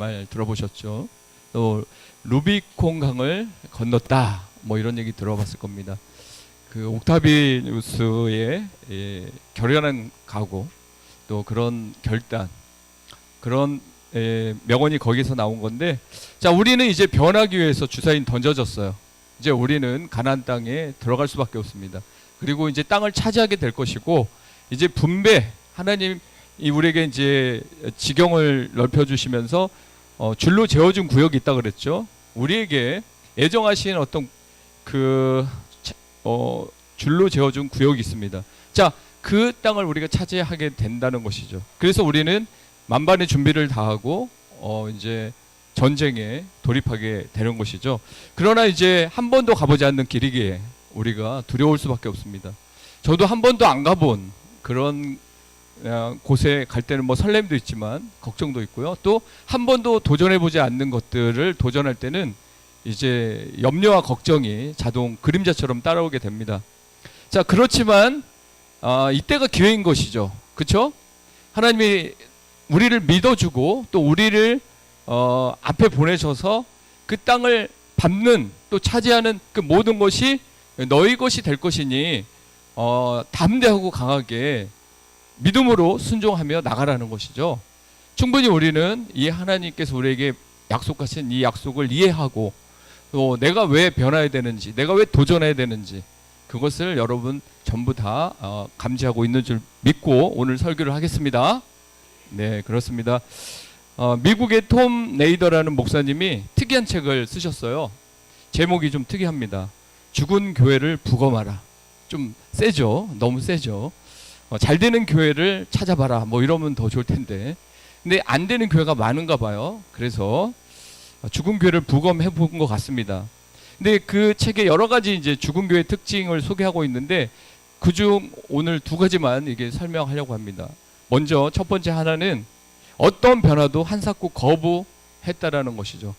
말 들어보셨죠? 또 루비콘 강을 건넜다 뭐 이런 얘기 들어봤을 겁니다. 그 옥타비누스의 결연한 각오 또 그런 결단 그런 명언이 거기서 나온 건데, 자, 우리는 이제 변하기 위해서 주사위는 던져졌어요. 이제 우리는 가나안 땅에 들어갈 수밖에 없습니다. 그리고 이제 땅을 차지하게 될 것이고, 이제 분배, 하나님이 우리에게 이제 지경을 넓혀주시면서 줄로 재어준 구역이 있다 그랬죠. 우리에게 애정하신 어떤 줄로 재어준 구역이 있습니다. 자, 그 땅을 우리가 차지하게 된다는 것이죠. 그래서 우리는 만반의 준비를 다하고 이제 전쟁에 돌입하게 되는 것이죠. 그러나 이제 한 번도 가보지 않는 길이기에 우리가 두려울 수밖에 없습니다. 저도 한 번도 안 가본 그런 곳에 갈 때는 뭐 설렘도 있지만 걱정도 있고요. 또 한 번도 도전해보지 않는 것들을 도전할 때는 이제 염려와 걱정이 자동 그림자처럼 따라오게 됩니다. 자, 그렇지만 이때가 기회인 것이죠. 그렇죠? 하나님이 우리를 믿어주고 또 우리를 앞에 보내셔서 그 땅을 밟는 또 차지하는 그 모든 것이 너희 것이 될 것이니 담대하고 강하게 믿음으로 순종하며 나가라는 것이죠. 충분히 우리는 이 하나님께서 우리에게 약속하신 이 약속을 이해하고 또 내가 왜 변화해야 되는지, 내가 왜 도전해야 되는지 그것을 여러분 전부 다 감지하고 있는 줄 믿고 오늘 설교를 하겠습니다. 네, 그렇습니다. 미국의 톰 네이더라는 목사님이 특이한 책을 쓰셨어요. 제목이 좀 특이합니다. 죽은 교회를 부검하라. 좀 세죠? 너무 세죠? 잘 되는 교회를 찾아봐라. 뭐 이러면 더 좋을 텐데. 근데 안 되는 교회가 많은가 봐요. 그래서 죽은 교회를 부검해 본 것 같습니다. 근데 그 책에 여러 가지 이제 죽은 교회의 특징을 소개하고 있는데 그중 오늘 두 가지만 이게 설명하려고 합니다. 먼저 첫 번째 하나는 어떤 변화도 한사코 거부했다라는 것이죠.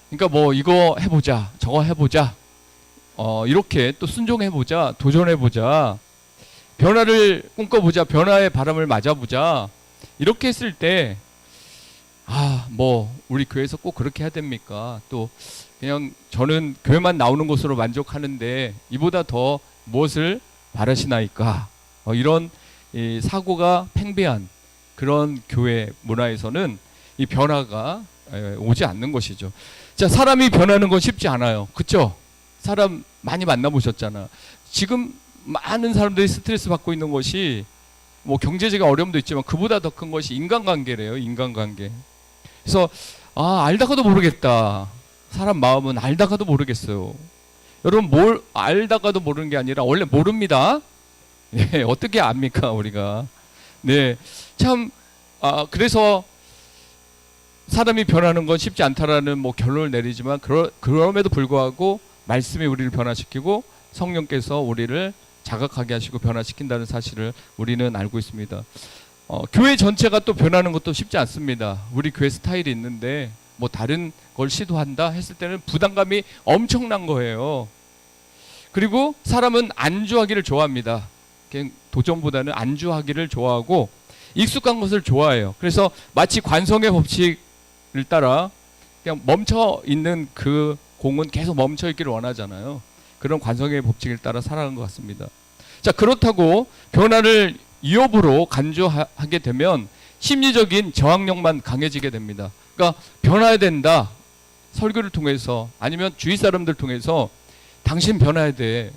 그러니까 뭐 이거 해보자, 저거 해보자, 이렇게 또 순종해보자, 도전해보자, 변화를 꿈꿔보자, 변화의 바람을 맞아보자, 이렇게 했을 때 뭐 우리 교회에서 꼭 그렇게 해야 됩니까? 또 그냥 저는 교회만 나오는 것으로 만족하는데 이보다 더 무엇을 바라시나이까? 이런 이 사고가 팽배한 그런 교회 문화에서는 이 변화가 오지 않는 것이죠. 자, 사람이 변하는 건 쉽지 않아요. 그렇죠? 사람 많이 만나보셨잖아. 지금 많은 사람들이 스트레스 받고 있는 것이 뭐 경제적인 어려움도 있지만 그보다 더 큰 것이 인간관계래요. 인간관계. 그래서 알다가도 모르겠다. 사람 마음은 알다가도 모르겠어요. 여러분, 뭘 알다가도 모르는 게 아니라 원래 모릅니다. 네, 어떻게 압니까 우리가? 네, 참 그래서 사람이 변하는 건 쉽지 않다라는 뭐 결론을 내리지만 그럼에도 불구하고 말씀이 우리를 변화시키고 성령께서 우리를 자각하게 하시고 변화시킨다는 사실을 우리는 알고 있습니다. 교회 전체가 또 변하는 것도 쉽지 않습니다. 우리 교회 스타일이 있는데 뭐 다른 걸 시도한다 했을 때는 부담감이 엄청난 거예요. 그리고 사람은 안주하기를 좋아합니다. 도전보다는 안주하기를 좋아하고 익숙한 것을 좋아해요. 그래서 마치 관성의 법칙을 따라 그냥 멈춰 있는 그 공은 계속 멈춰 있기를 원하잖아요. 그런 관성의 법칙을 따라 살아가는 것 같습니다. 자, 그렇다고 변화를 위협으로 간주하게 되면 심리적인 저항력만 강해지게 됩니다. 그러니까 변화해야 된다. 설교를 통해서 아니면 주위 사람들 통해서 당신 변화해야 돼.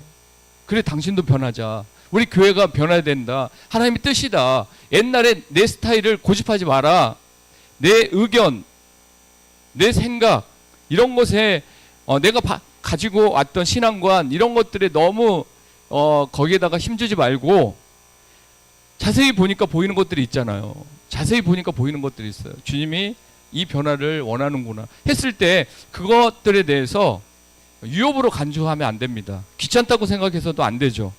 그래, 당신도 변하자. 우리 교회가 변화해야 된다. 하나님의 뜻이다. 옛날에 내 스타일을 고집하지 마라. 내 의견, 내 생각 이런 것에 내가 가지고 왔던 신앙관 이런 것들에 너무 거기에다가 힘주지 말고 자세히 보니까 보이는 것들이 있잖아요. 자세히 보니까 보이는 것들이 있어요. 주님이 이 변화를 원하는구나 했을 때 그것들에 대해서 위협으로 간주하면 안 됩니다. 귀찮다고 생각해서도 안 되죠.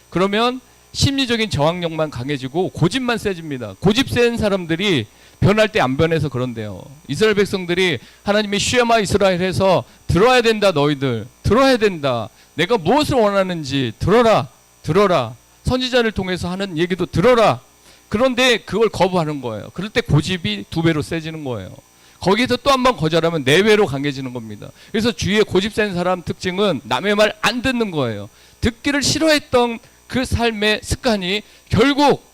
그러면 심리적인 저항력만 강해지고 고집만 세집니다. 고집 센 사람들이 변할 때 안 변해서 그런데요. 이스라엘 백성들이 하나님이 쉐마 이스라엘 해서 들어야 된다. 너희들 들어야 된다. 내가 무엇을 원하는지 들어라. 들어라. 선지자를 통해서 하는 얘기도 들어라. 그런데 그걸 거부하는 거예요. 그럴 때 고집이 2배로 세지는 거예요. 거기에서 또 한 번 거절하면 내외로 강해지는 겁니다. 그래서 주위에 고집센 사람 특징은 남의 말 안 듣는 거예요. 듣기를 싫어했던 그 삶의 습관이 결국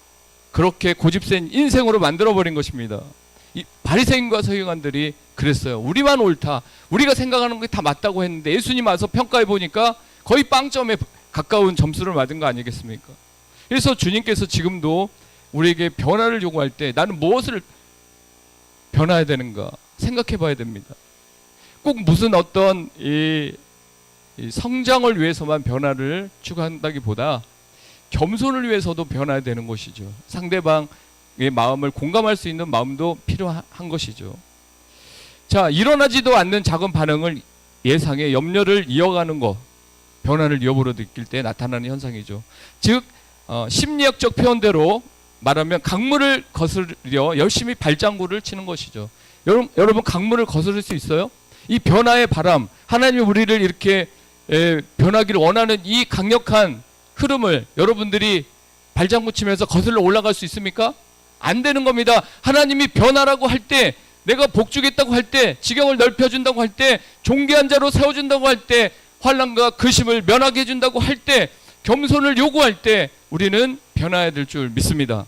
그렇게 고집센 인생으로 만들어버린 것입니다. 이 바리새인과 서기관들이 그랬어요. 우리만 옳다. 우리가 생각하는 게 다 맞다고 했는데 예수님 와서 평가해 보니까 거의 빵점에 가까운 점수를 받은 거 아니겠습니까? 그래서 주님께서 지금도 우리에게 변화를 요구할 때 나는 무엇을 변화해야 되는가 생각해 봐야 됩니다. 꼭 무슨 어떤 이 성장을 위해서만 변화를 추구한다기보다 겸손을 위해서도 변화해야 되는 것이죠. 상대방의 마음을 공감할 수 있는 마음도 필요한 것이죠. 자, 일어나지도 않는 작은 반응을 예상해 염려를 이어가는 것, 변화를 여부로 느낄 때 나타나는 현상이죠. 즉 심리학적 표현대로 말하면 강물을 거스르려 열심히 발장구를 치는 것이죠. 여러분 강물을 거스를 수 있어요? 이 변화의 바람, 하나님이 우리를 이렇게 변하기를 원하는 이 강력한 흐름을 여러분들이 발장구 치면서 거슬러 올라갈 수 있습니까? 안 되는 겁니다. 하나님이 변화라고 할 때, 내가 복주겠다고 할 때, 지경을 넓혀준다고 할 때, 존귀한 자로 세워준다고 할 때, 환난과 근심을 면하게 해준다고 할 때, 겸손을 요구할 때 우리는 변화해야 될 줄 믿습니다.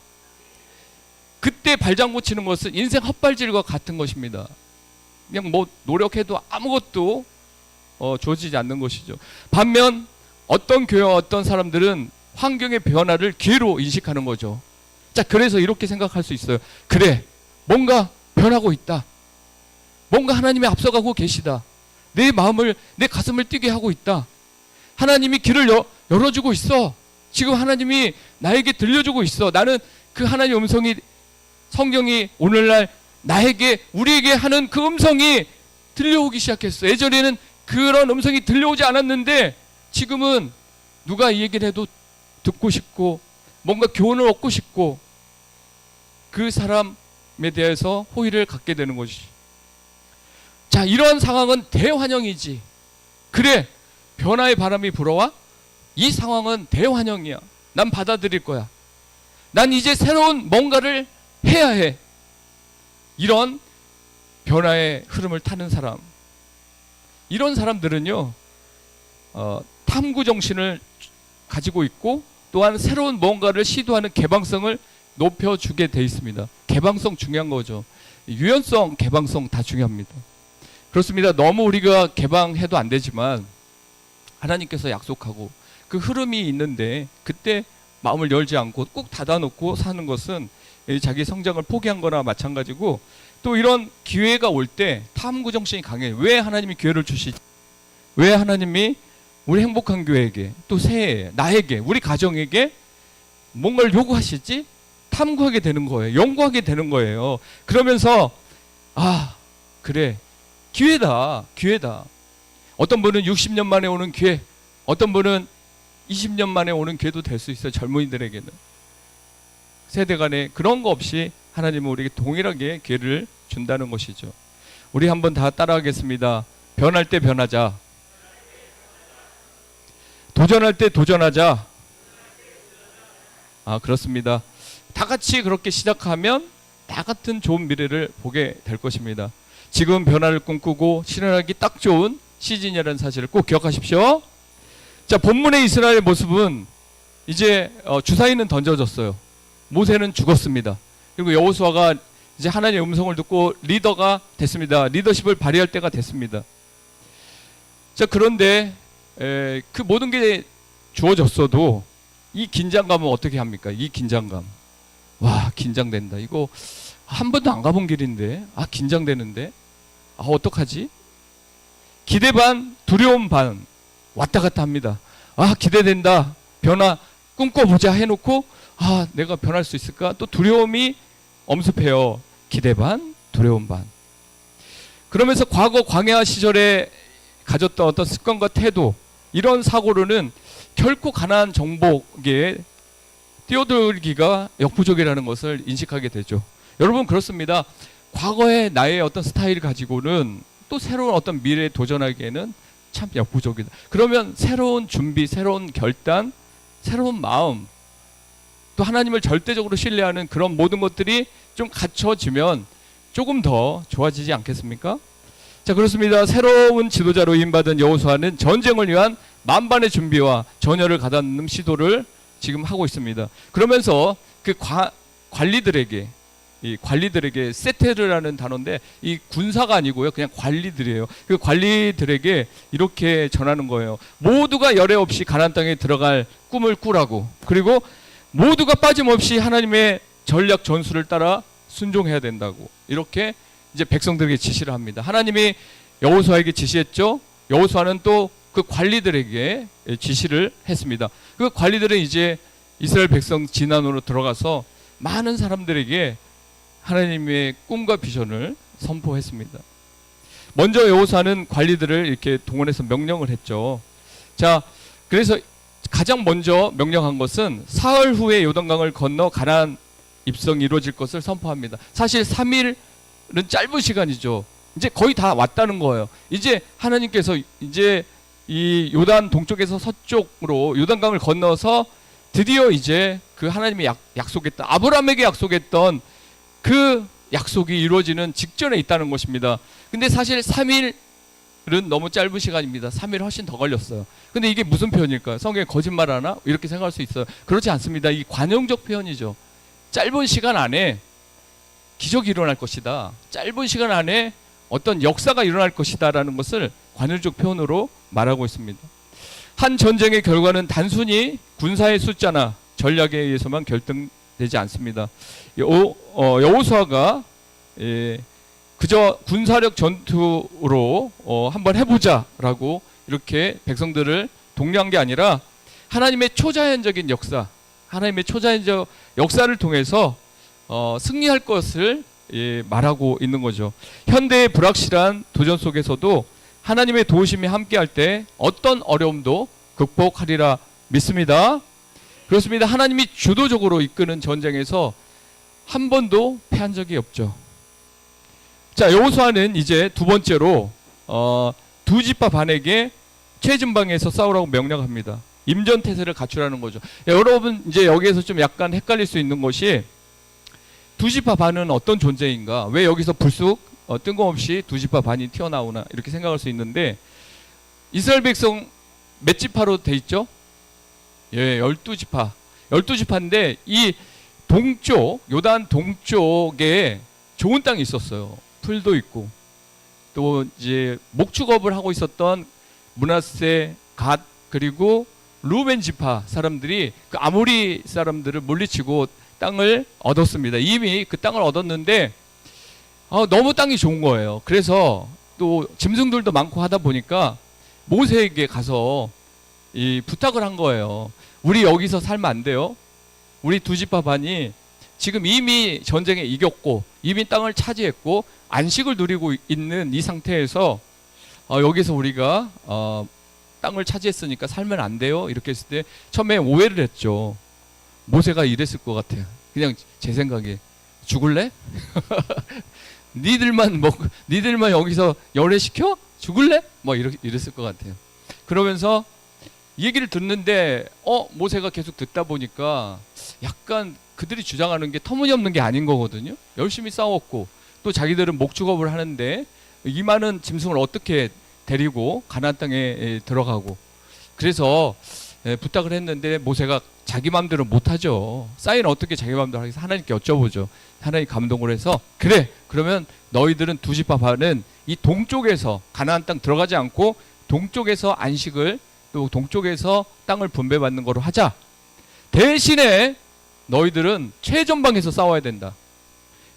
그때 발장구 치는 것은 인생 헛발질과 같은 것입니다. 그냥 뭐 노력해도 아무것도 주어지지 않는 것이죠. 반면 어떤 교회와 어떤 사람들은 환경의 변화를 기회로 인식하는 거죠. 자, 그래서 이렇게 생각할 수 있어요. 그래, 뭔가 변하고 있다. 뭔가 하나님이 앞서가고 계시다. 내 마음을, 내 가슴을 뛰게 하고 있다. 하나님이 길을 열어주고 있어. 지금 하나님이 나에게 들려주고 있어. 나는 그 하나님의 음성이, 성경이 오늘날 나에게, 우리에게 하는 그 음성이 들려오기 시작했어. 예전에는 그런 음성이 들려오지 않았는데 지금은 누가 이 얘기를 해도 듣고 싶고 뭔가 교훈을 얻고 싶고 그 사람에 대해서 호의를 갖게 되는 것이지. 자, 이러한 상황은 대환영이지. 그래, 변화의 바람이 불어와? 이 상황은 대환영이야. 난 받아들일 거야. 난 이제 새로운 뭔가를 해야 해. 이런 변화의 흐름을 타는 사람, 이런 사람들은요 탐구 정신을 가지고 있고 또한 새로운 뭔가를 시도하는 개방성을 높여주게 돼 있습니다. 개방성 중요한 거죠. 유연성, 개방성 다 중요합니다. 그렇습니다. 너무 우리가 개방해도 안 되지만 하나님께서 약속하고 그 흐름이 있는데 그때 마음을 열지 않고 꾹 닫아놓고 사는 것은 자기 성장을 포기한 거나 마찬가지고, 또 이런 기회가 올 때 탐구 정신이 강해요. 왜 하나님이 기회를 주시지? 왜 하나님이 우리 행복한 교회에게, 또 새해에 나에게, 우리 가정에게 뭔가를 요구하시지? 탐구하게 되는 거예요. 연구하게 되는 거예요. 그러면서 아, 그래, 기회다, 기회다. 어떤 분은 60년 만에 오는 기회, 어떤 분은 20년 만에 오는 기회도 될 수 있어요. 젊은이들에게는. 세대 간에 그런 거 없이 하나님은 우리에게 동일하게 기회를 준다는 것이죠. 우리 한번 다 따라하겠습니다. 변할 때 변하자. 도전할 때 도전하자. 아, 그렇습니다. 다 같이 그렇게 시작하면 다 같은 좋은 미래를 보게 될 것입니다. 지금 변화를 꿈꾸고 실현하기 딱 좋은 시즌이라는 사실을 꼭 기억하십시오. 자, 본문의 이스라엘의 모습은 이제 주사위는 던져졌어요. 모세는 죽었습니다. 그리고 여호수아가 이제 하나님의 음성을 듣고 리더가 됐습니다. 리더십을 발휘할 때가 됐습니다. 자, 그런데 그 모든 게 주어졌어도 이 긴장감은 어떻게 합니까? 이 긴장감. 와, 긴장된다. 이거 한 번도 안 가본 길인데, 아, 긴장되는데, 아, 어떡하지? 기대 반, 두려움 반 왔다 갔다 합니다. 아, 기대된다. 변화 꿈꿔보자 해놓고 아, 내가 변할 수 있을까? 또 두려움이 엄습해요. 기대 반, 두려움 반. 그러면서 과거 광야 시절에 가졌던 어떤 습관과 태도, 이런 사고로는 결코 가나안 정복에 뛰어들기가 역부족이라는 것을 인식하게 되죠. 여러분, 그렇습니다. 과거의 나의 어떤 스타일을 가지고는 또 새로운 어떤 미래에 도전하기에는 참 역부족이다. 그러면 새로운 준비, 새로운 결단, 새로운 마음, 또 하나님을 절대적으로 신뢰하는 그런 모든 것들이 좀 갖춰지면 조금 더 좋아지지 않겠습니까? 자, 그렇습니다. 새로운 지도자로 임받은 여호수아는 전쟁을 위한 만반의 준비와 전열을 가다듬는 시도를 지금 하고 있습니다. 그러면서 그 관리들에게, 이 관리들에게, 세테르라는 단어인데 이 군사가 아니고요, 그냥 관리들이에요. 그 관리들에게 이렇게 전하는 거예요. 모두가 열애 없이 가나안 땅에 들어갈 꿈을 꾸라고, 그리고 모두가 빠짐없이 하나님의 전략 전술을 따라 순종해야 된다고, 이렇게 이제 백성들에게 지시를 합니다. 하나님이 여호수아에게 지시했죠. 여호수아는 또 그 관리들에게 지시를 했습니다. 그 관리들은 이제 이스라엘 백성 진안으로 들어가서 많은 사람들에게 하나님의 꿈과 비전을 선포했습니다. 먼저 여호수아는 관리들을 이렇게 동원해서 명령을 했죠. 자, 그래서 가장 먼저 명령한 것은 사흘 후에 요단강을 건너 가나안 입성이 이루어질 것을 선포합니다. 사실 3일은 짧은 시간이죠. 이제 거의 다 왔다는 거예요. 이제 하나님께서 이제 이 요단 동쪽에서 서쪽으로 요단강을 건너서 드디어 이제 그 하나님이 약속했던, 아브라함에게 약속했던 그 약속이 이루어지는 직전에 있다는 것입니다. 근데 사실 3일은 너무 짧은 시간입니다. 3일 훨씬 더 걸렸어요. 근데 이게 무슨 표현일까요? 성경에 거짓말하나? 이렇게 생각할 수 있어요. 그렇지 않습니다. 이 관용적 표현이죠. 짧은 시간 안에 기적이 일어날 것이다. 짧은 시간 안에 어떤 역사가 일어날 것이다 라는 것을 관용적 표현으로 말하고 있습니다. 한 전쟁의 결과는 단순히 군사의 숫자나 전략에 의해서만 결정되지 않습니다. 여호수아가 그저 군사력 전투로 한번 해보자라고 이렇게 백성들을 독려한 게 아니라 하나님의 초자연적인 역사, 하나님의 초자연적 역사를 통해서 승리할 것을 말하고 있는 거죠. 현대의 불확실한 도전 속에서도 하나님의 도우심이 함께할 때 어떤 어려움도 극복하리라 믿습니다. 그렇습니다. 하나님이 주도적으로 이끄는 전쟁에서 한 번도 패한 적이 없죠. 자, 여호수아는 이제 두 번째로 두 지파 반에게 최전방에서 싸우라고 명령합니다. 임전태세를 갖추라는 거죠. 여러분 이제 여기에서 좀 약간 헷갈릴 수 있는 것이, 두 지파 반은 어떤 존재인가? 왜 여기서 불쑥 뜬금없이 두 지파 반이 튀어나오나? 이렇게 생각할 수 있는데, 이스라엘 백성 몇 지파로 돼 있죠? 12지파. 12지파인데 이 동쪽, 요단 동쪽에 좋은 땅이 있었어요. 풀도 있고, 또 이제 목축업을 하고 있었던 므낫세, 갓, 그리고 루벤 지파 사람들이 그 아모리 사람들을 물리치고 땅을 얻었습니다. 이미 그 땅을 얻었는데 너무 땅이 좋은 거예요. 그래서 또 짐승들도 많고 하다 보니까 모세에게 가서 부탁을 한 거예요. 우리 여기서 살면 안 돼요? 우리 두 지파 반이 지금 이미 전쟁에 이겼고 이미 땅을 차지했고 안식을 누리고 있는 이 상태에서 여기서 우리가 땅을 차지했으니까 살면 안 돼요? 이렇게 했을 때 처음에 오해를 했죠. 모세가 이랬을 것 같아요. 그냥 제 생각에 죽을래? 니들만 여기서 열애시켜? 죽을래? 뭐 이랬을 것 같아요. 그러면서 얘기를 듣는데 모세가 계속 듣다 보니까 약간 그들이 주장하는 게 터무니없는 게 아닌 거거든요. 열심히 싸웠고 또 자기들은 목축업을 하는데 이 많은 짐승을 어떻게 데리고 가나안 땅에 들어가고, 그래서 부탁을 했는데 모세가 자기 마음대로 못하죠. 사인은 어떻게 자기 마음대로 하겠어? 하나님께 여쭤보죠. 하나님 감동을 해서 그래, 그러면 너희들은 두 지파 반은 이 동쪽에서 가나안 땅 들어가지 않고 동쪽에서 안식을, 또 동쪽에서 땅을 분배받는 거로 하자. 대신에 너희들은 최전방에서 싸워야 된다.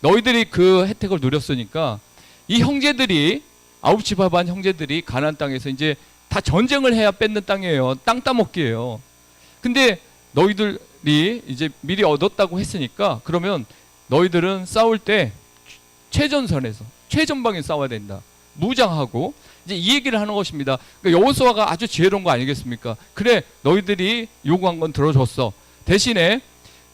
너희들이 그 혜택을 누렸으니까 이 형제들이, 9지파 반 형제들이 가나안 땅에서 이제 다 전쟁을 해야 뺏는 땅이에요. 땅 따먹기예요. 근데 너희들이 이제 미리 얻었다고 했으니까 그러면 너희들은 싸울 때 최전선에서 최전방에 싸워야 된다. 무장하고 이제 이 얘기를 하는 것입니다. 그러니까 여호수아가 아주 지혜로운 거 아니겠습니까? 그래, 너희들이 요구한 건 들어줬어. 대신에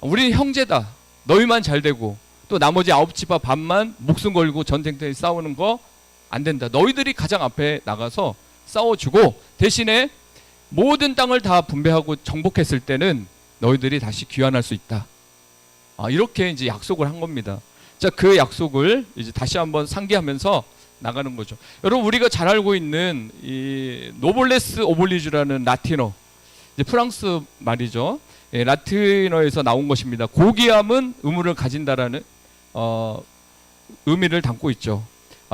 우리 형제다. 너희만 잘 되고 또 나머지 9지파 반만 목숨 걸고 전쟁터에 싸우는 거 안 된다. 너희들이 가장 앞에 나가서 싸워주고 대신에 모든 땅을 다 분배하고 정복했을 때는 너희들이 다시 귀환할 수 있다. 이렇게 이제 약속을 한 겁니다. 자, 그 약속을 이제 다시 한번 상기하면서 나가는 거죠. 여러분, 우리가 잘 알고 있는 이 노블레스 오블리주라는 라틴어, 이제 프랑스 말이죠. 예, 라틴어에서 나온 것입니다. 고귀함은 의무를 가진다라는 의미를 담고 있죠.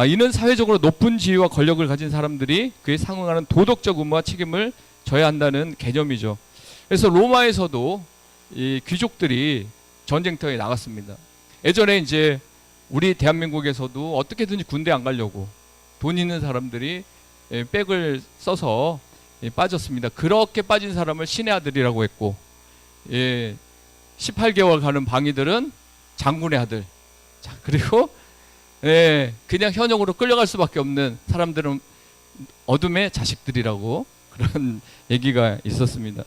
이는 사회적으로 높은 지위와 권력을 가진 사람들이 그에 상응하는 도덕적 의무와 책임을 져야 한다는 개념이죠. 그래서 로마에서도 이 귀족들이 전쟁터에 나갔습니다. 예전에 이제 우리 대한민국에서도 어떻게든지 군대 안 가려고 돈 있는 사람들이 백을 써서 빠졌습니다. 그렇게 빠진 사람을 신의 아들이라고 했고, 18개월 가는 방위들은 장군의 아들. 자, 그리고 그냥 현역으로 끌려갈 수밖에 없는 사람들은 어둠의 자식들이라고 그런 얘기가 있었습니다.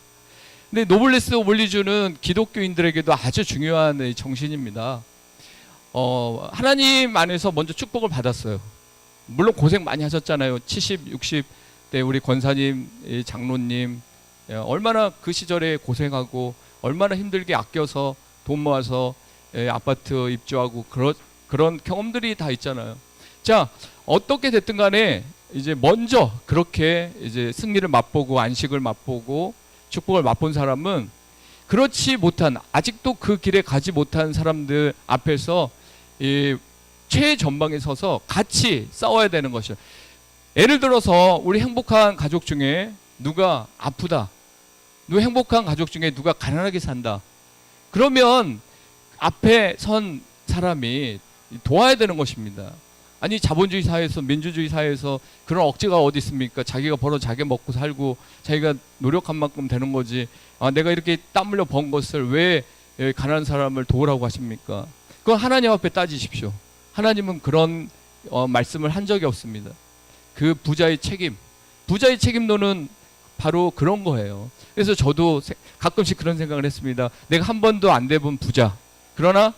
근데 노블레스 오블리주는 기독교인들에게도 아주 중요한 정신입니다. 하나님 안에서 먼저 축복을 받았어요. 물론 고생 많이 하셨잖아요. 70, 60대 우리 권사님, 장로님, 얼마나 그 시절에 고생하고 얼마나 힘들게 아껴서 돈 모아서 아파트 입주하고 그런 경험들이 다 있잖아요. 자, 어떻게 됐든 간에 이제 먼저 그렇게 이제 승리를 맛보고 안식을 맛보고 축복을 맛본 사람은 그렇지 못한, 아직도 그 길에 가지 못한 사람들 앞에서 이 최전방에 서서 같이 싸워야 되는 것이죠. 예를 들어서 우리 행복한 가족 중에 누가 아프다, 누가 행복한 가족 중에 누가 가난하게 산다, 그러면 앞에 선 사람이 도와야 되는 것입니다. 아니, 자본주의 사회에서, 민주주의 사회에서 그런 억지가 어디 있습니까? 자기가 벌어 자기 먹고 살고 자기가 노력한 만큼 되는 거지. 내가 이렇게 땀 흘려 번 것을 왜 가난한 사람을 도우라고 하십니까? 그건 하나님 앞에 따지십시오. 하나님은 그런 말씀을 한 적이 없습니다. 그 부자의 책임론은 바로 그런 거예요. 그래서 저도 가끔씩 그런 생각을 했습니다. 내가 한 번도 안 돼본 부자, 그러나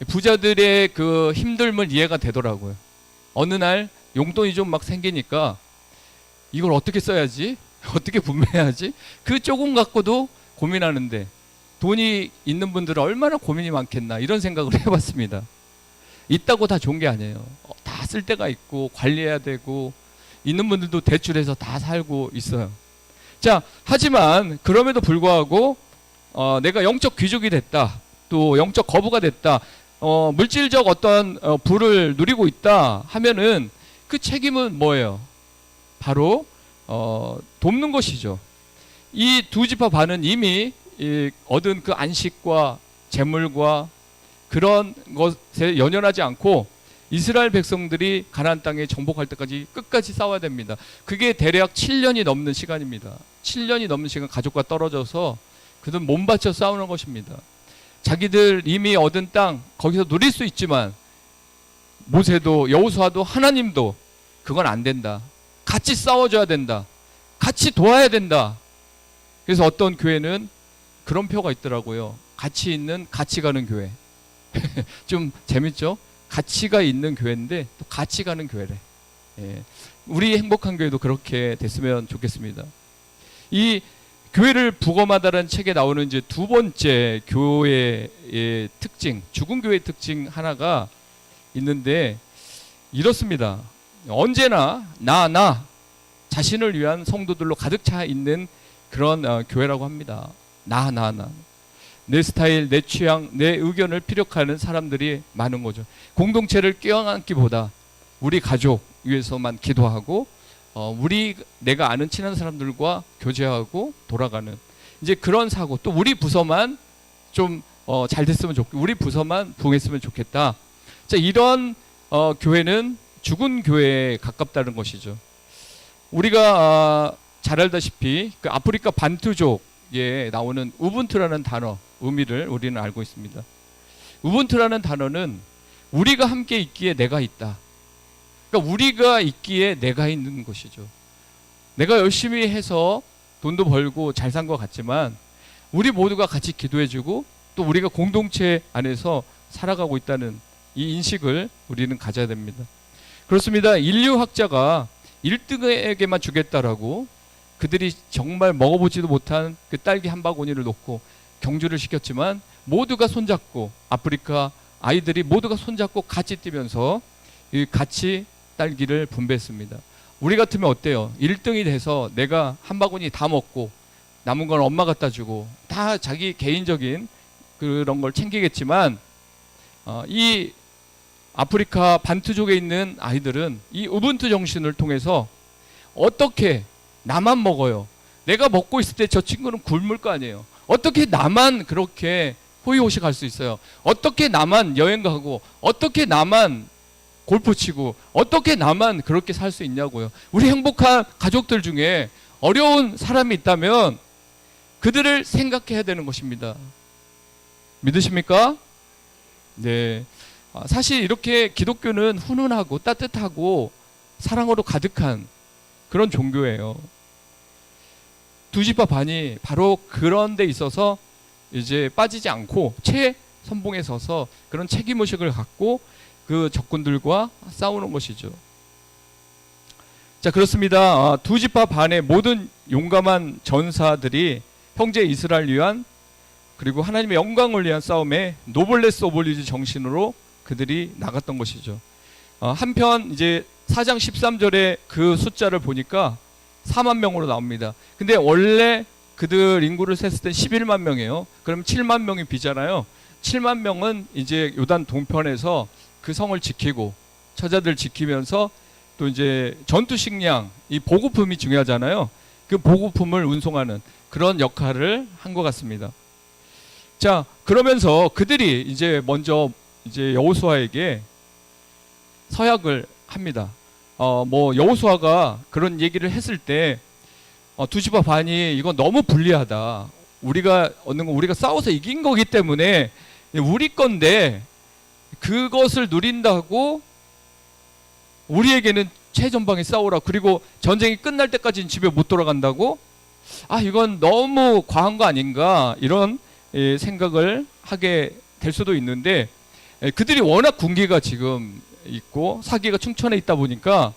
부자들의 그 힘듦은 이해가 되더라고요. 어느 날 용돈이 좀 막 생기니까 이걸 어떻게 써야지? 어떻게 분배해야지? 그 조금 갖고도 고민하는데 돈이 있는 분들은 얼마나 고민이 많겠나, 이런 생각을 해봤습니다. 있다고 다 좋은 게 아니에요. 다 쓸 데가 있고 관리해야 되고, 있는 분들도 대출해서 다 살고 있어요. 자, 하지만 그럼에도 불구하고 내가 영적 귀족이 됐다, 또 영적 거부가 됐다, 물질적 어떤 부를 누리고 있다 하면은 그 책임은 뭐예요? 바로 돕는 것이죠. 이 두 지파 반은 이미 얻은 그 안식과 재물과 그런 것에 연연하지 않고 이스라엘 백성들이 가나안 땅에 정복할 때까지 끝까지 싸워야 됩니다. 그게 대략 7년이 넘는 시간입니다. 7년이 넘는 시간 가족과 떨어져서 그들 몸 바쳐 싸우는 것입니다. 자기들 이미 얻은 땅 거기서 누릴 수 있지만 모세도 여호수아도 하나님도 그건 안 된다. 같이 싸워줘야 된다. 같이 도와야 된다. 그래서 어떤 교회는 그런 표가 있더라고요. 같이 있는 같이 가는 교회. 좀 재밌죠? 가치가 있는 교회인데 또 같이 가는 교회래. 우리 행복한 교회도 그렇게 됐으면 좋겠습니다. 이 교회를 부검하다라는 책에 나오는 이제 두 번째 교회의 특징, 죽은 교회의 특징 하나가 있는데 이렇습니다. 언제나 나 자신을 위한 성도들로 가득 차 있는 그런 교회라고 합니다. 내 스타일, 내 취향, 내 의견을 피력하는 사람들이 많은 거죠. 공동체를 껴안기보다 우리 가족 위해서만 기도하고 내가 아는 친한 사람들과 교제하고 돌아가는 이제 그런 사고, 또 우리 부서만 좀 잘 됐으면 좋겠고 우리 부서만 부흥했으면 좋겠다. 자, 이런 교회는 죽은 교회에 가깝다는 것이죠. 우리가 잘 알다시피 그 아프리카 반투족에 나오는 우분투라는 단어 의미를 우리는 알고 있습니다. 우분투라는 단어는 우리가 함께 있기에 내가 있다. 그러니까 우리가 있기에 내가 있는 것이죠. 내가 열심히 해서 돈도 벌고 잘 산 것 같지만 우리 모두가 같이 기도해주고 또 우리가 공동체 안에서 살아가고 있다는 이 인식을 우리는 가져야 됩니다. 그렇습니다. 인류학자가 1등에게만 주겠다라고 그들이 정말 먹어보지도 못한 그 딸기 한 바구니를 놓고 경주를 시켰지만 모두가 손잡고 아프리카 아이들이 모두가 손잡고 같이 뛰면서 이 같이 딸기를 분배했습니다. 우리 같으면 어때요? 1등이 돼서 내가 한 바구니 다 먹고 남은 건 엄마 갖다 주고 다 자기 개인적인 그런 걸 챙기겠지만 이 아프리카 반투족에 있는 아이들은 이 우분투 정신을 통해서 어떻게 나만 먹어요? 내가 먹고 있을 때 저 친구는 굶을 거 아니에요. 어떻게 나만 그렇게 호의호식 할 수 있어요? 어떻게 나만 여행 가고 어떻게 나만 골프 치고 어떻게 나만 그렇게 살 수 있냐고요. 우리 행복한 가족들 중에 어려운 사람이 있다면 그들을 생각해야 되는 것입니다. 믿으십니까? 네. 사실 이렇게 기독교는 훈훈하고 따뜻하고 사랑으로 가득한 그런 종교예요. 두 집화 반이 바로 그런 데 있어서 이제 빠지지 않고 최선봉에 서서 그런 책임의식을 갖고 그 적군들과 싸우는 것이죠. 자, 그렇습니다. 두 집화 반의 모든 용감한 전사들이 형제 이스라엘 위한 그리고 하나님의 영광을 위한 싸움에 노블레스 오블리주 정신으로 그들이 나갔던 것이죠. 한편 이제 4장 13절에 그 숫자를 보니까 4만 명으로 나옵니다. 근데 원래 그들 인구를 셌을 때 11만 명이에요. 그럼 7만 명이 비잖아요. 7만 명은 이제 요단 동편에서 그 성을 지키고 처자들 지키면서 또 이제 전투 식량, 이 보급품이 중요하잖아요. 그 보급품을 운송하는 그런 역할을 한 것 같습니다. 자, 그러면서 그들이 이제 먼저 이제 여호수아에게 서약을 합니다. 뭐 여호수아가 그런 얘기를 했을 때 두 집화 반이 이거 너무 불리하다. 우리가 얻는 거 우리가 싸워서 이긴 거기 때문에 우리 건데 그것을 누린다고 우리에게는 최전방에 싸우라. 그리고 전쟁이 끝날 때까지는 집에 못 돌아간다고? 이건 너무 과한 거 아닌가? 이런 생각을 하게 될 수도 있는데 그들이 워낙 군기가 지금 있고 사기가 충천해 있다 보니까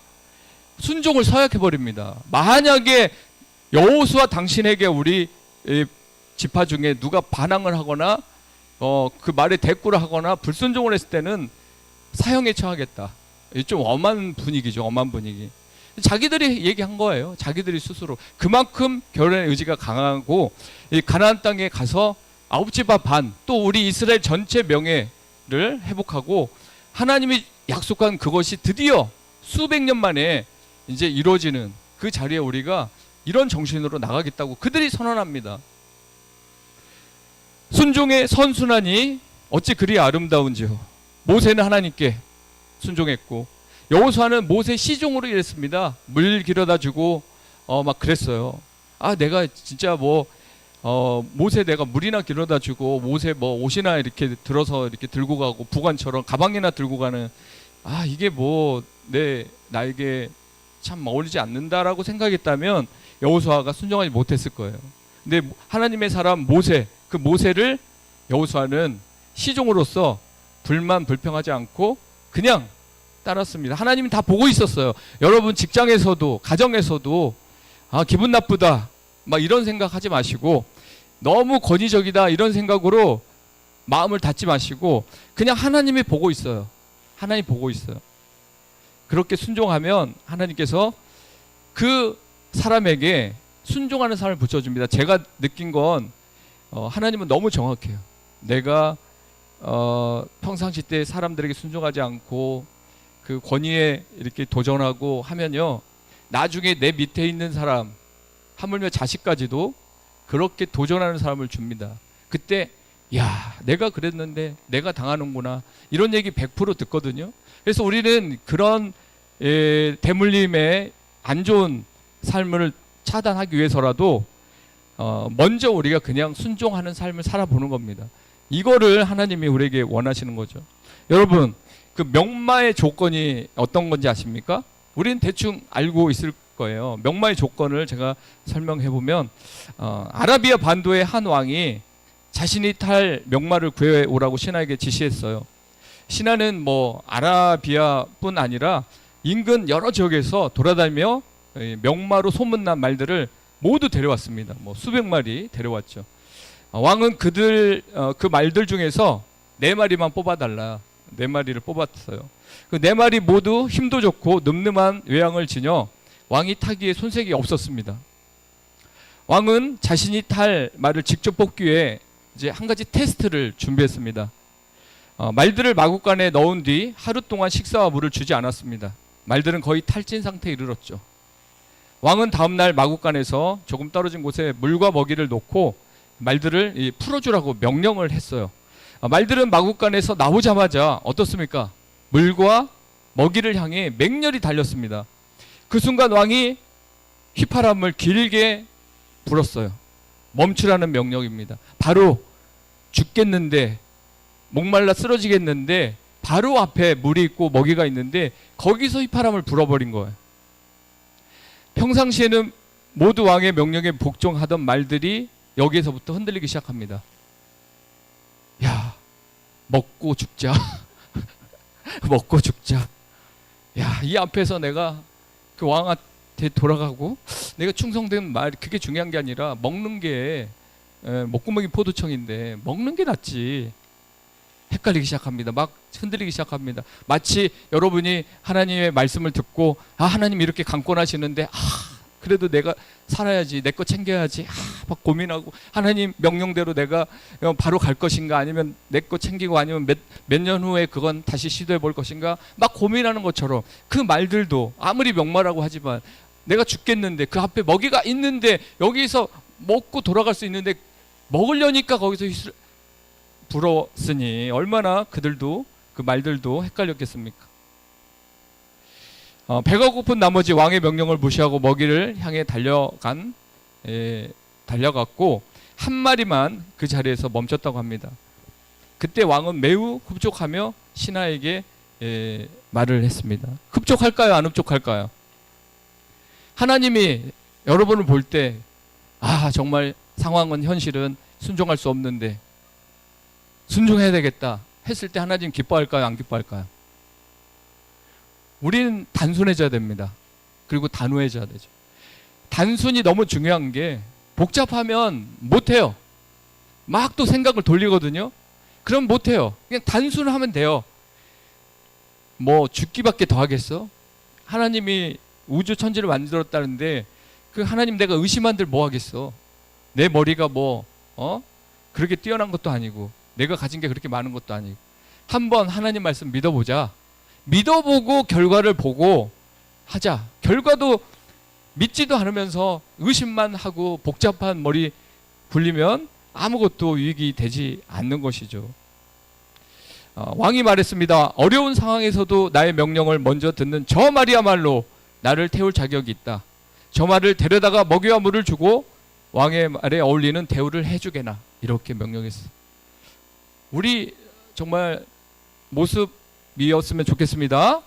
순종을 서약해 버립니다. 만약에 여호수아 당신에게 우리 지파 중에 누가 반항을 하거나 그 말에 대꾸를 하거나 불순종을 했을 때는 사형에 처하겠다. 좀 엄한 분위기죠. 엄한 분위기. 자기들이 얘기한 거예요. 자기들이 스스로. 그만큼 결혼의 의지가 강하고 이 가나안 땅에 가서 9집화 반 또 우리 이스라엘 전체 명예를 회복하고 하나님이 약속한 그것이 드디어 수백 년 만에 이제 이루어지는 그 자리에 우리가 이런 정신으로 나가겠다고 그들이 선언합니다. 순종의 선순환이 어찌 그리 아름다운지요. 모세는 하나님께 순종했고 여호수아는 모세 시종으로 일했습니다. 물 길어다 주고 막 그랬어요. 내가 진짜 모세 내가 물이나 길어다 주고 모세 옷이나 이렇게 들어서 이렇게 들고 가고 부관처럼 가방이나 들고 가는 이게 나에게 참 어울리지 않는다라고 생각했다면 여호수아가 순종하지 못했을 거예요. 근데 하나님의 사람 모세, 그 모세를 여호수아는 시종으로서 불평하지 않고 그냥 따랐습니다. 하나님이 다 보고 있었어요. 여러분 직장에서도 가정에서도 기분 나쁘다 막 이런 생각하지 마시고 너무 권위적이다 이런 생각으로 마음을 닫지 마시고 그냥 하나님이 보고 있어요. 하나님 보고 있어요. 그렇게 순종하면 하나님께서 그 사람에게 순종하는 사람을 붙여줍니다. 제가 느낀 건 하나님은 너무 정확해요. 내가 평상시 때 사람들에게 순종하지 않고 그 권위에 이렇게 도전하고 하면요, 나중에 내 밑에 있는 사람, 하물며 자식까지도 그렇게 도전하는 사람을 줍니다. 그때 내가 그랬는데 내가 당하는구나 이런 얘기 100% 듣거든요. 그래서 우리는 그런 대물림의 안 좋은 삶을 차단하기 위해서라도 먼저 우리가 그냥 순종하는 삶을 살아보는 겁니다. 이거를 하나님이 우리에게 원하시는 거죠. 여러분, 그 명마의 조건이 어떤 건지 아십니까? 우리는 대충 알고 있을 거예요. 명마의 조건을 제가 설명해 보면 아라비아 반도의 한 왕이 자신이 탈 명마를 구해 오라고 신하에게 지시했어요. 신하는 아라비아뿐 아니라 인근 여러 지역에서 돌아다니며 명마로 소문난 말들을 모두 데려왔습니다. 수백 마리 데려왔죠. 왕은 그 말들 중에서 4마리만 뽑아달라. 4마리를 뽑았어요. 그 4마리 모두 힘도 좋고 늠름한 외양을 지녀 왕이 타기에 손색이 없었습니다. 왕은 자신이 탈 말을 직접 뽑기 위해 이제 한 가지 테스트를 준비했습니다. 말들을 마구간에 넣은 뒤 하루 동안 식사와 물을 주지 않았습니다. 말들은 거의 탈진 상태에 이르렀죠. 왕은 다음날 마구간에서 조금 떨어진 곳에 물과 먹이를 놓고 말들을 풀어주라고 명령을 했어요. 말들은 마구간에서 나오자마자 어떻습니까? 물과 먹이를 향해 맹렬히 달렸습니다. 그 순간 왕이 휘파람을 길게 불었어요. 멈추라는 명령입니다. 바로 죽겠는데, 목말라 쓰러지겠는데 바로 앞에 물이 있고 먹이가 있는데 거기서 휘파람을 불어버린 거예요. 평상시에는 모두 왕의 명령에 복종하던 말들이 여기에서부터 흔들리기 시작합니다. 야, 먹고 죽자. 먹고 죽자. 야, 이 앞에서 내가 그 왕한테 돌아가고 내가 충성된 말, 그게 중요한 게 아니라 먹는 게 목구멍이 포도청인데 먹는 게 낫지. 헷갈리기 시작합니다. 막 흔들리기 시작합니다. 마치 여러분이 하나님의 말씀을 듣고 하나님 이렇게 강권하시는데 그래도 내가 살아야지, 내 거 챙겨야지 막 고민하고 하나님 명령대로 내가 바로 갈 것인가, 아니면 내 거 챙기고 아니면 몇 년 후에 그건 다시 시도해 볼 것인가 막 고민하는 것처럼 그 말들도 아무리 명말하고 하지만 내가 죽겠는데 그 앞에 먹이가 있는데 여기서 먹고 돌아갈 수 있는데 먹으려니까 거기서 불었으니 얼마나 그들도, 그 말들도 헷갈렸겠습니까? 배가 고픈 나머지 왕의 명령을 무시하고 먹이를 향해 달려갔고 한 마리만 그 자리에서 멈췄다고 합니다. 그때 왕은 매우 흡족하며 신하에게 말을 했습니다. 흡족할까요? 안 흡족할까요? 하나님이 여러분을 볼 때 정말 상황은 현실은 순종할 수 없는데 순종해야 되겠다 했을 때 하나님 기뻐할까요? 안 기뻐할까요? 우리는 단순해져야 됩니다. 그리고 단호해져야 되죠. 단순히 너무 중요한 게 복잡하면 못해요. 막 또 생각을 돌리거든요. 그럼 못해요. 그냥 단순하면 돼요. 뭐 죽기밖에 더 하겠어? 하나님이 우주 천지를 만들었다는데 그 하나님 내가 의심한들 뭐 하겠어? 내 머리가 그렇게 뛰어난 것도 아니고 내가 가진 게 그렇게 많은 것도 아니고 한번 하나님 말씀 믿어보자. 믿어보고 결과를 보고 하자. 결과도 믿지도 않으면서 의심만 하고 복잡한 머리 굴리면 아무것도 유익이 되지 않는 것이죠. 왕이 말했습니다. 어려운 상황에서도 나의 명령을 먼저 듣는 저 말이야말로 나를 태울 자격이 있다. 저 말을 데려다가 먹이와 물을 주고 왕의 말에 어울리는 대우를 해주게나. 이렇게 명령했어요. 우리 정말 모습이었으면 좋겠습니다.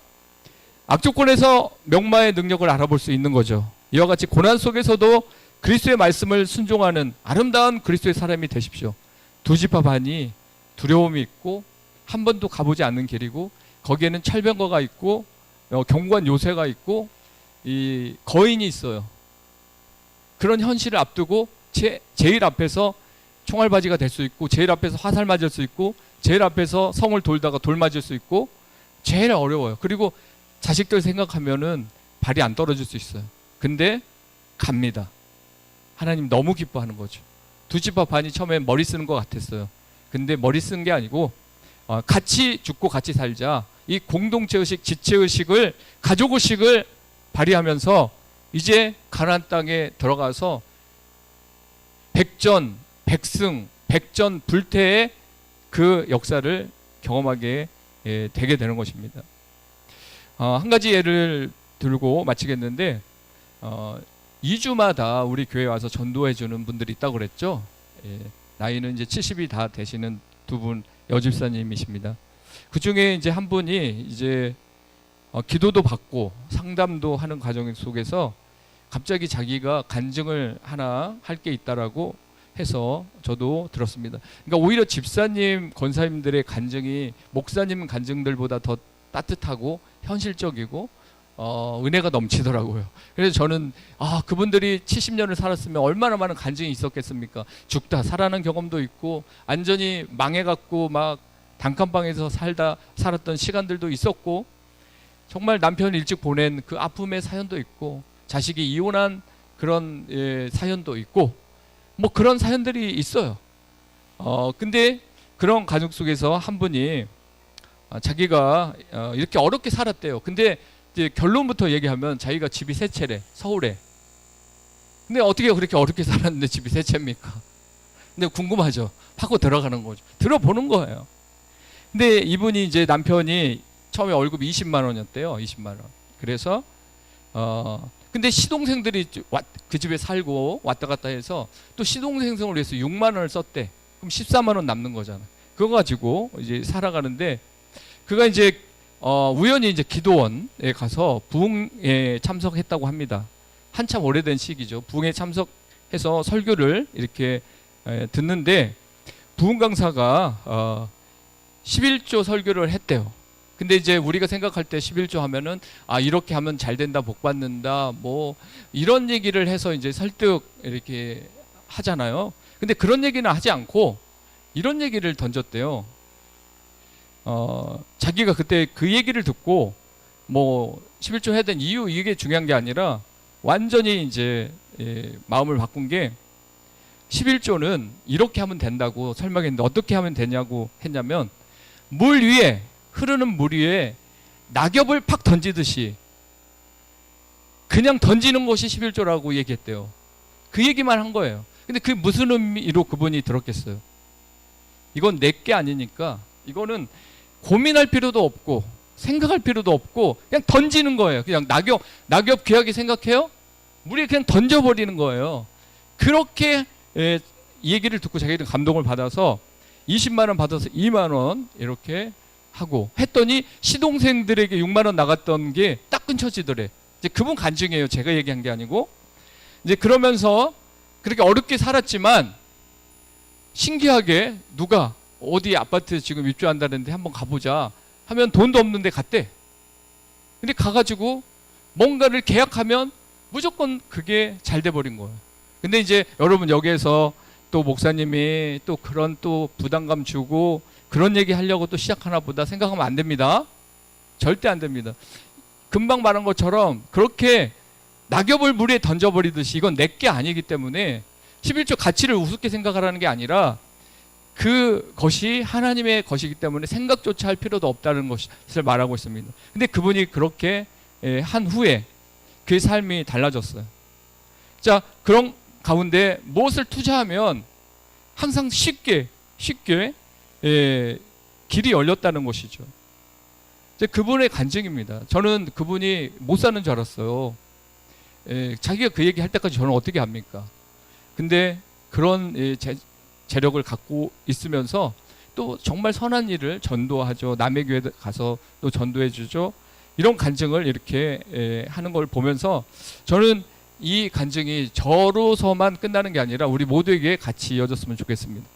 악조건에서 명마의 능력을 알아볼 수 있는 거죠. 이와 같이 고난 속에서도 그리스도의 말씀을 순종하는 아름다운 그리스도의 사람이 되십시오. 두 지파 반이 두려움이 있고 한 번도 가보지 않는 길이고 거기에는 철병거가 있고 경관 요새가 있고 이 거인이 있어요. 그런 현실을 앞두고 제일 앞에서 총알바지가 될 수 있고 제일 앞에서 화살 맞을 수 있고 제일 앞에서 성을 돌다가 돌 맞을 수 있고 제일 어려워요. 그리고 자식들 생각하면은 발이 안 떨어질 수 있어요. 근데 갑니다. 하나님 너무 기뻐하는 거죠. 두 지파 반이 처음에 머리 쓰는 것 같았어요. 근데 머리 쓴 게 아니고 같이 죽고 같이 살자. 이 공동체의식, 지체의식을, 가족의식을 발휘하면서 이제 가나안 땅에 들어가서 백전, 백승, 백전 불태의 그 역사를 경험하게 되게 되는 것입니다. 한 가지 예를 들고 마치겠는데 2주마다 우리 교회에 와서 전도해 주는 분들이 있다고 그랬죠. 나이는 이제 70이 다 되시는 두 분 여집사님이십니다. 그 중에 이제 한 분이 이제 기도도 받고 상담도 하는 과정 속에서 갑자기 자기가 간증을 하나 할 게 있다라고 해서 저도 들었습니다. 그러니까 오히려 집사님, 권사님들의 간증이 목사님 간증들보다 더 따뜻하고 현실적이고 은혜가 넘치더라고요. 그래서 저는 그분들이 70년을 살았으면 얼마나 많은 간증이 있었겠습니까? 죽다 살아난 경험도 있고 완전히 망해갖고 막 단칸방에서 살았던 시간들도 있었고, 정말 남편 일찍 보낸 그 아픔의 사연도 있고, 자식이 이혼한 그런 사연도 있고, 뭐 그런 사연들이 있어요. 근데 그런 가족 속에서 한 분이 자기가 이렇게 어렵게 살았대요. 근데 이제 결론부터 얘기하면 자기가 집이 세 채래, 서울에. 근데 어떻게 그렇게 어렵게 살았는데 집이 세 채입니까? 근데 궁금하죠. 파고 들어가는 거죠. 들어보는 거예요. 근데 이분이 이제 남편이 처음에 월급이 20만 원이었대요. 20만 원. 그래서 근데 시동생들이 그 집에 살고 왔다 갔다 해서 또 시동생을 위해서 6만 원을 썼대. 그럼 14만 원 남는 거잖아. 그거 가지고 이제 살아가는데, 그가 이제 우연히 이제 기도원에 가서 부흥에 참석했다고 합니다. 한참 오래된 시기죠. 부흥에 참석해서 설교를 이렇게 듣는데, 부흥 강사가 11조 설교를 했대요. 근데 이제 우리가 생각할 때 11조 하면은 이렇게 하면 잘 된다, 복 받는다, 뭐 이런 얘기를 해서 이제 설득 이렇게 하잖아요. 근데 그런 얘기는 하지 않고 이런 얘기를 던졌대요. 자기가 그때 그 얘기를 듣고 뭐 11조 해야 된 이유, 이게 중요한 게 아니라 완전히 이제 마음을 바꾼 게, 11조는 이렇게 하면 된다고 설명했는데 어떻게 하면 되냐고 했냐면, 물 위에, 흐르는 물 위에 낙엽을 팍 던지듯이 그냥 던지는 것이 11조라고 얘기했대요. 그 얘기만 한 거예요. 근데 그게 무슨 의미로 그분이 들었겠어요? 이건 내게 아니니까 이거는 고민할 필요도 없고 생각할 필요도 없고 그냥 던지는 거예요. 그냥 낙엽 귀하게 생각해요? 물에 그냥 던져버리는 거예요. 그렇게 얘기를 듣고 자기는 감동을 받아서 20만 원 받아서 2만 원 이렇게 하고 했더니, 시동생들에게 6만 원 나갔던 게 딱 끊쳐지더래. 이제 그분 간증이에요. 제가 얘기한 게 아니고. 이제 그러면서 그렇게 어렵게 살았지만 신기하게 누가 어디 아파트 지금 입주한다는데 한번 가보자 하면 돈도 없는데 갔대. 근데 가가지고 뭔가를 계약하면 무조건 그게 잘 돼버린 거예요. 근데 이제 여러분, 여기에서 또 목사님이 또 그런 또 부담감 주고 그런 얘기 하려고 또 시작하나 보다 생각하면 안 됩니다. 절대 안 됩니다. 금방 말한 것처럼 그렇게 낙엽을 물에 던져버리듯이 이건 내게 아니기 때문에 11조 가치를 우습게 생각하라는 게 아니라, 그것이 하나님의 것이기 때문에 생각조차 할 필요도 없다는 것을 말하고 있습니다. 근데 그분이 그렇게 한 후에 그의 삶이 달라졌어요. 자, 그런 가운데 무엇을 투자하면 항상 쉽게 길이 열렸다는 것이죠. 이제 그분의 간증입니다. 저는 그분이 못 사는 줄 알았어요. 자기가 그 얘기 할 때까지 저는 어떻게 합니까? 근데 그런 재력을 갖고 있으면서 또 정말 선한 일을 전도하죠. 남의 교회 가서 또 전도해 주죠. 이런 간증을 이렇게 하는 걸 보면서 저는 이 간증이 저로서만 끝나는 게 아니라 우리 모두에게 같이 이어졌으면 좋겠습니다.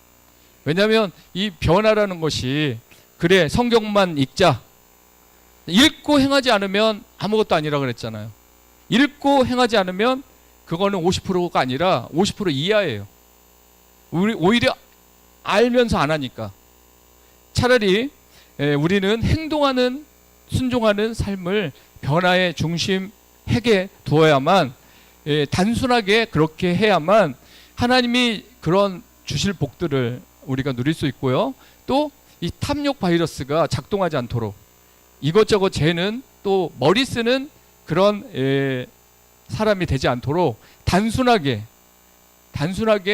왜냐하면 이 변화라는 것이, 그래 성경만 읽자, 읽고 행하지 않으면 아무것도 아니라 그랬잖아요. 읽고 행하지 않으면 그거는 50%가 아니라 50% 이하예요. 오히려 알면서 안 하니까. 차라리 우리는 행동하는, 순종하는 삶을 변화의 중심핵에 두어야만, 단순하게 그렇게 해야만 하나님이 그런 주실 복들을 우리가 누릴 수 있고요. 또 이 탐욕 바이러스가 작동하지 않도록, 이것저것 재는, 또 머리 쓰는 그런 사람이 되지 않도록 단순하게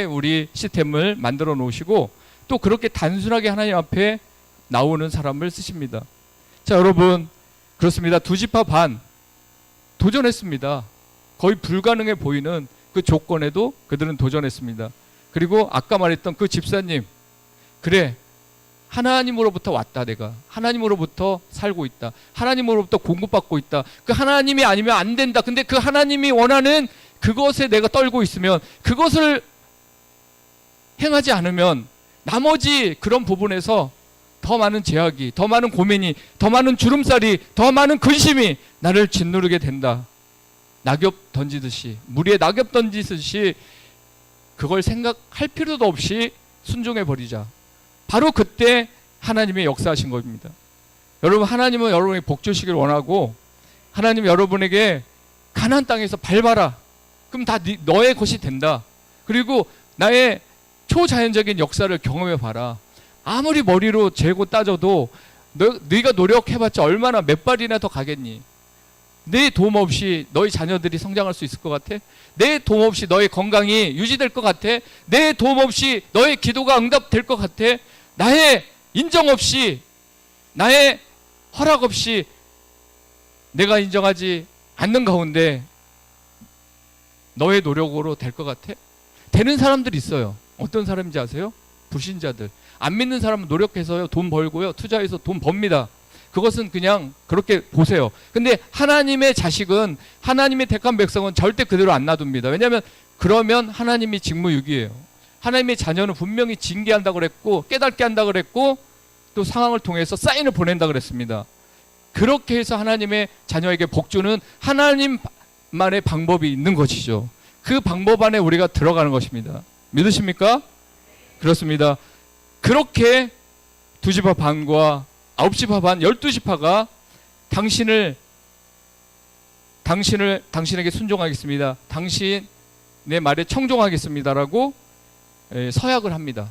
우리 시스템을 만들어 놓으시고, 또 그렇게 단순하게 하나님 앞에 나오는 사람을 쓰십니다. 자, 여러분, 그렇습니다. 2지파 반 도전했습니다. 거의 불가능해 보이는 그 조건에도 그들은 도전했습니다. 그리고 아까 말했던 그 집사님, 그래 하나님으로부터 왔다, 내가 하나님으로부터 살고 있다, 하나님으로부터 공급받고 있다, 그 하나님이 아니면 안 된다, 근데 그 하나님이 원하는 그것에 내가 떨고 있으면, 그것을 행하지 않으면 나머지 그런 부분에서 더 많은 제약이, 더 많은 고민이, 더 많은 주름살이, 더 많은 근심이 나를 짓누르게 된다. 낙엽 던지듯이, 물에 낙엽 던지듯이 그걸 생각할 필요도 없이 순종해 버리자. 바로 그때 하나님의 역사하신 겁니다. 여러분, 하나님은 여러분에게 복 주시길 원하고, 하나님 여러분에게 가나안 땅에서 밟아라. 그럼 다 너의 것이 된다. 그리고 나의 초자연적인 역사를 경험해 봐라. 아무리 머리로 재고 따져도 네가 노력해봤자 얼마나 몇 발이나 더 가겠니? 내 도움 없이 너희 자녀들이 성장할 수 있을 것 같아? 내 도움 없이 너의 건강이 유지될 것 같아? 내 도움 없이 너의 기도가 응답될 것 같아? 나의 인정 없이, 나의 허락 없이 내가 인정하지 않는 가운데 너의 노력으로 될 것 같아? 되는 사람들이 있어요. 어떤 사람인지 아세요? 불신자들. 안 믿는 사람은 노력해서요, 돈 벌고요, 투자해서 돈 법니다. 그것은 그냥 그렇게 보세요. 근데 하나님의 자식은, 하나님의 택한 백성은 절대 그대로 안 놔둡니다. 왜냐하면 그러면 하나님이 직무유기예요. 하나님의 자녀는 분명히 징계한다고 그랬고, 깨닫게 한다고 그랬고, 또 상황을 통해서 사인을 보낸다고 그랬습니다. 그렇게 해서 하나님의 자녀에게 복주는 하나님만의 방법이 있는 것이죠. 그 방법 안에 우리가 들어가는 것입니다. 믿으십니까? 그렇습니다. 그렇게 2지파 반과 9지파 반, 12지파가 당신에게 순종하겠습니다. 당신의 말에 청종하겠습니다라고 서약을 합니다.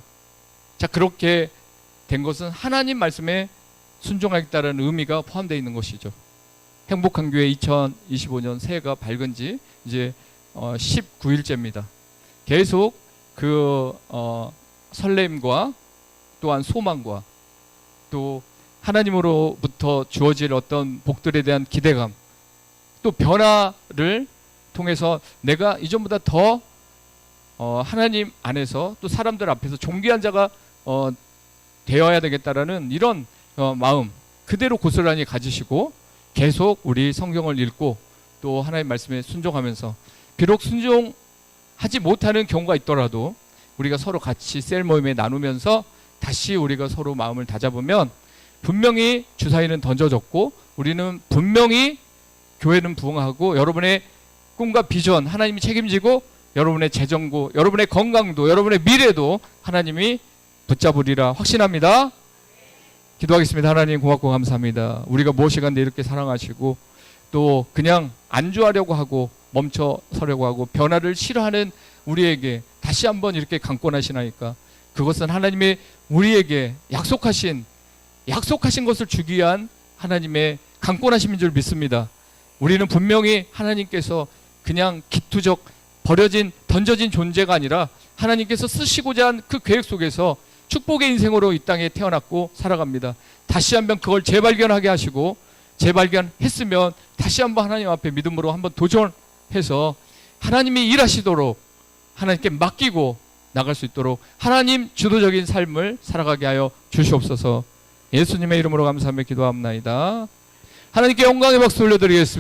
자, 그렇게 된 것은 하나님 말씀에 순종하겠다는 의미가 포함되어 있는 것이죠. 행복한 교회 2025년 새해가 밝은 지 이제 19일째입니다. 계속 그 설렘과 또한 소망과 또 하나님으로부터 주어질 어떤 복들에 대한 기대감, 또 변화를 통해서 내가 이전보다 더 하나님 안에서 또 사람들 앞에서 존귀한 자가 되어야 되겠다라는 이런 마음 그대로 고스란히 가지시고 계속 우리 성경을 읽고 또 하나님 말씀에 순종하면서, 비록 순종하지 못하는 경우가 있더라도 우리가 서로 같이 셀 모임에 나누면서 다시 우리가 서로 마음을 다잡으면 분명히 주사위는 던져졌고 우리는 분명히 교회는 부흥하고 여러분의 꿈과 비전 하나님이 책임지고 여러분의 재정고, 여러분의 건강도, 여러분의 미래도 하나님이 붙잡으리라 확신합니다. 기도하겠습니다. 하나님 고맙고 감사합니다. 우리가 무엇이간데 이렇게 사랑하시고 또 그냥 안주하려고 하고 멈춰 서려고 하고 변화를 싫어하는 우리에게 다시 한번 이렇게 강권하시나이까. 그것은 하나님의 우리에게 약속하신 것을 주기 위한 하나님의 강권하심인 줄 믿습니다. 우리는 분명히 하나님께서 그냥 기투적 던져진 존재가 아니라 하나님께서 쓰시고자 한 그 계획 속에서 축복의 인생으로 이 땅에 태어났고 살아갑니다. 다시 한번 그걸 재발견하게 하시고, 재발견했으면 다시 한번 하나님 앞에 믿음으로 한번 도전해서 하나님이 일하시도록 하나님께 맡기고 나갈 수 있도록 하나님 주도적인 삶을 살아가게 하여 주시옵소서. 예수님의 이름으로 감사하며 기도합나이다. 하나님께 영광의 박수 올려드리겠습니다.